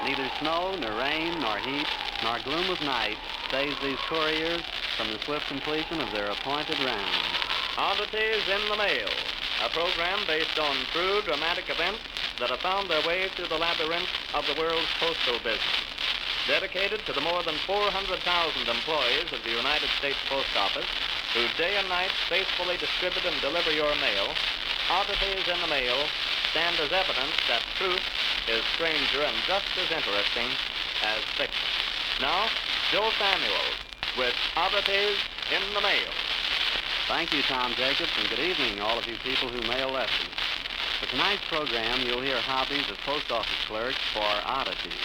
Neither snow, nor rain, nor heat, nor gloom of night saves these couriers from the swift completion of their appointed round. Oddities in the Mail, a program based on true dramatic events that have found their way through the labyrinth of the world's postal business. Dedicated to the more than 400,000 employees of the United States Post Office who day and night faithfully distribute and deliver your mail, Oddities in the Mail stand as evidence that truth is stranger and just as interesting as fiction. Now, Joe Samuels with Oddities in the Mail. Thank you, Tom Jacobs, and good evening, all of you people who mail letters. For tonight's program, you'll hear hobbies of post office clerks for Oddities.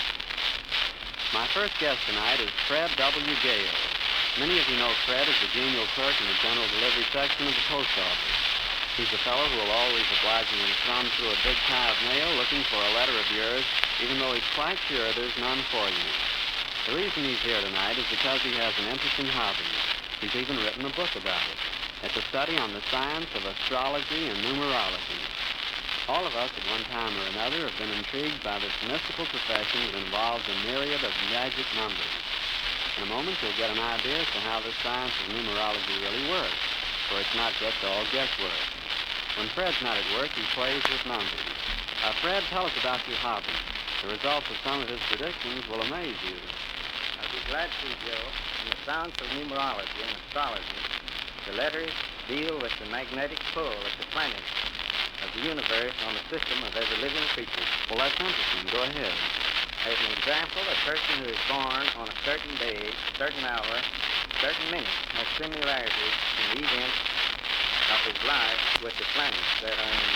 My first guest tonight is Fred W. Gale. Many of you know Fred as the genial clerk in the general delivery section of the post office. He's the fellow who will always obligingly thumb through a big pile of mail looking for a letter of yours, even though he's quite sure there's none for you. The reason he's here tonight is because he has an interesting hobby. He's even written a book about it. It's a study on the science of astrology and numerology. All of us at one time or another have been intrigued by this mystical profession that involves a myriad of magic numbers. In a moment, you'll get an idea as to how this science of numerology really works, for it's not just all guesswork. When Fred's not at work, he plays with numbers. Fred, tell us about your hobby. The results of some of his predictions will amaze you. I'd be glad to, Joe. In the science of numerology and astrology, the letters deal with the magnetic pull of the planets of the universe on the system of every living creature. Well, that's interesting. Go ahead. As an example, a person who is born on a certain day, certain hour, certain minute has similarities in the events of his life with the planets that are in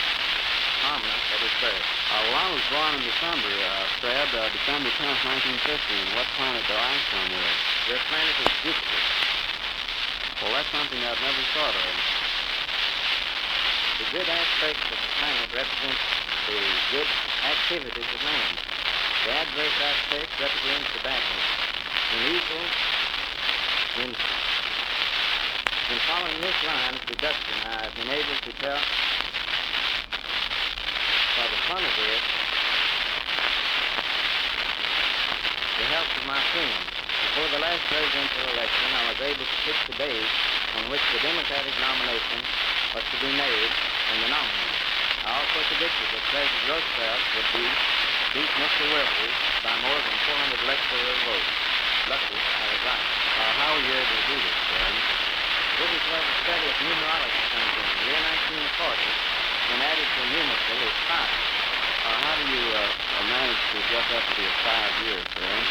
harmony at his birth. Well, I was born in December, Fred, December 10th, 1915. What planet do I come with? Your planet is Jupiter. Well, that's something I've never thought of. The good aspects of the planet represent the good activities of man. The adverse aspects represent the badness. In following this line of deduction, I've been able to tell, for the fun of it, the help of my friends. Before the last presidential election, I was able to fix the day on which the Democratic nomination was to be made and the nominee. I also predicted that President Roosevelt would beat Mr. Wilkie by more than 400 electoral votes. Luckily, I was right. How were you able to do this, Fred? This is where the study of numerology comes in. The year 1940, when added to numeracle, is 5. How do you manage to get that to be a 5 year, Fred?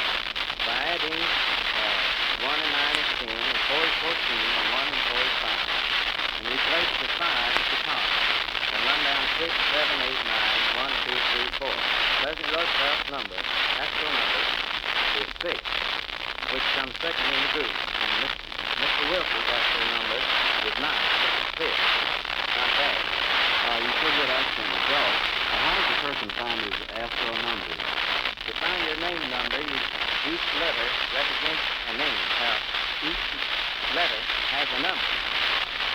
By adding 1 and 9 is 10, and 4 is 14, and 1 and 4 is 5. And we place the 5 at the top, and run down 6, 7, 8, 9, 1, 2, 3, 4. President Roosevelt's number, actual number, is 6, which comes second in the group. And Mr. Wilkie's actual number is 9, which is 5th. Not bad. You should get excellent results. How does a person find his astro numbers? To find your name number, each letter represents a name. Each letter has a number.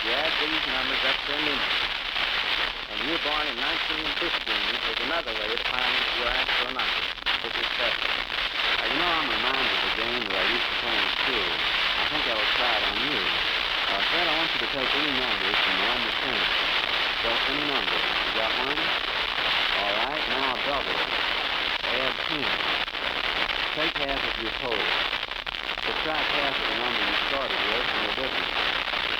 You add these numbers up to a number. And you were born in 1915 is another way to find your actual number, which is 7. I'm reminded of a game that I used to play in school. I think I will try it on you. Fred, I want you to take any numbers from 1 to 10. Just any number. You got one? All right, now double it. Add 10. Take half of your total. Subtract half of the number you started with from the difference.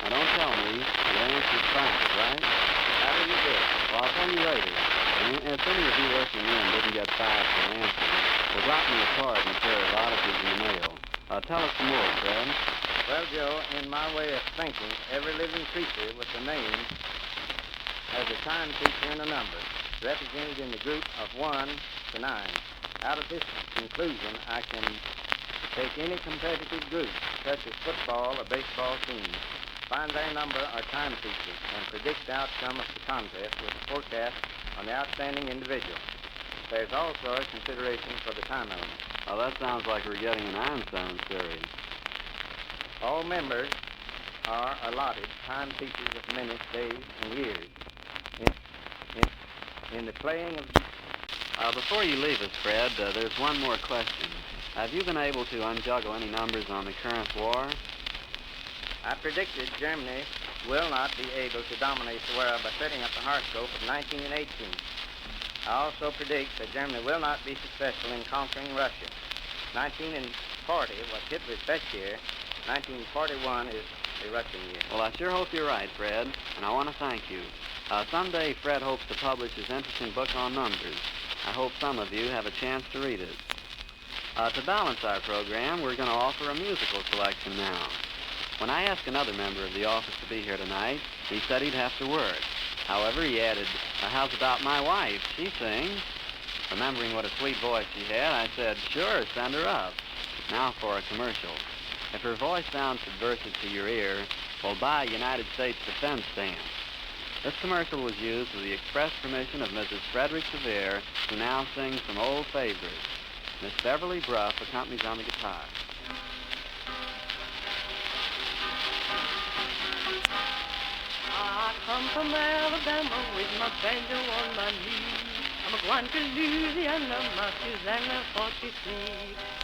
Now don't tell me your answer's 5, right? How do you do it? Well, I'll tell you later. And if any of you listening in didn't get 5 for an answer, well, drop me a card and a pair of oddities in the mail. Tell us some more, Fred. Well, Joe, in my way of thinking, every living creature with a name has a time feature and a number, represented in the group of 1 to 9. Out of this conclusion, I can take any competitive group, such as football or baseball team, find their number or time feature, and predict the outcome of the contest with a forecast on the outstanding individual. There's also a consideration for the time element. Oh, that sounds like we're getting an Einstein theory. All members are allotted time features of minutes, days, and years. In the playing of Before you leave us, Fred, there's one more question. Have you been able to unjuggle any numbers on the current war? I predicted Germany will not be able to dominate the world by setting up the horoscope of 19 and 18. I also predict that Germany will not be successful in conquering Russia. 1940 was Hitler's best year. 1941 is the Russian year. Well, I sure hope you're right, Fred, and I want to thank you. Someday, Fred hopes to publish his interesting book on numbers. I hope some of you have a chance to read it. To balance our program, we're going to offer a musical selection now. When I asked another member of the office to be here tonight, he said he'd have to work. However, he added, how's about my wife? She sings. Remembering what a sweet voice she had, I said, sure, send her up. Now for a commercial. If her voice sounds subversive to your ear, well, buy United States Defense stamps. This commercial was used with the express permission of Mrs. Frederick Sevier, who now sings some old favorites. Miss Beverly Bruff accompanies on the guitar. I come from Alabama with my banjo on my knee. I'm going to Louisiana, my Susanna 43.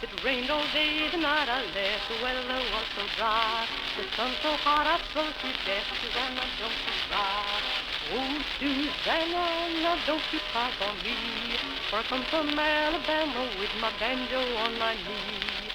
It rained all day, the night I left, the weather was so dry. The sun so hot I froze to death, Susanna, don't you cry. Oh, Susanna, now don't you cry for me, for I come from Alabama with my banjo on my knee.